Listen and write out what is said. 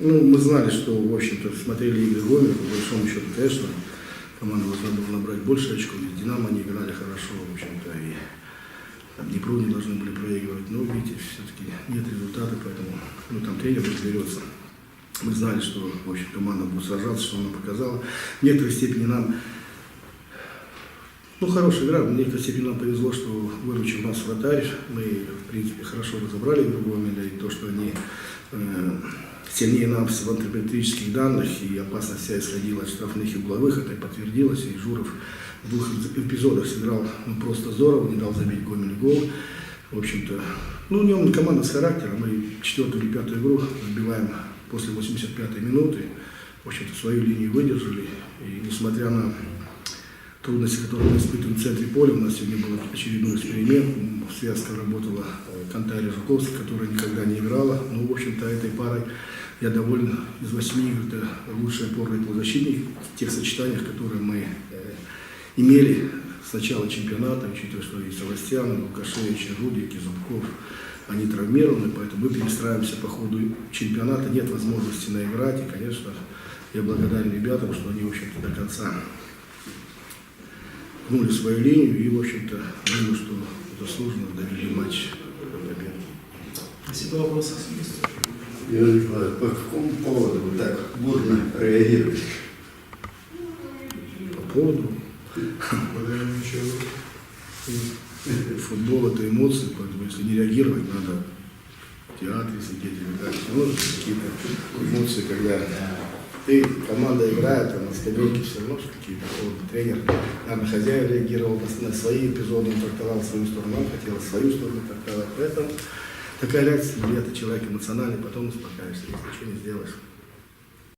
Ну, мы знали, что, в общем-то, смотрели игры Гомеля, по большому счету, конечно, команда должна была набрать больше очков, ведь Динамо они играли хорошо, в общем-то, и там, Днепру не должны были проигрывать, но, видите, все-таки нет результата, поэтому, ну, там тренер разберется. Мы знали, что, в общем, команда будет сражаться, что она показала. В некоторой степени нам, ну, хорошая игра, в некоторой степени нам повезло, что выручил нас вратарь. Мы, в принципе, хорошо разобрали игру Гомеля, и то, что они сильнее нас в антропометрических данных, и опасность вся исходила от штрафных и угловых, это и подтвердилось, и Журов в 2 эпизодах сыграл просто здорово, не дал забить Гомелю гол. В общем-то, ну, у него команда с характером, мы 4-ю или 5-ю игру забиваем после 85-й минуты, в общем-то, свою линию выдержали, и несмотря на трудности, которые мы испытываем в центре поля, у нас сегодня был очередной эксперимент, связка работала Кантари Жуковский, которая никогда не играла, ну, в общем-то, этой парой я доволен, из 8 игр это лучший опорный полузащитник в тех сочетаниях, которые мы имели с начала чемпионата, учитывая, что и Севастьян, и Лукашевич, и Рудик, и Зубков, они травмированы, поэтому мы перестраиваемся по ходу чемпионата, нет возможности наиграть, и, конечно, я благодарен ребятам, что они, в общем-то, до конца гнули свою линию, и, в общем-то, думаю, что заслуженно довели матч до победы. Спасибо, вопросы. Юрий Николаевич, по какому поводу вы так бурно реагируете? По поводу футбол — это эмоции, поэтому если не реагировать, надо в театре сидеть или так. Может, какие-то эмоции, когда ты, команда играет, а на стадионе все равно какие-то тренер, наверное, хозяин реагировал на свои эпизоды, он трактовал свою сторону, он хотел свою сторону трактовать. Поэтому такая реакция влияет на человека эмоционально, потом успокаиваешься, если ничего не сделаешь.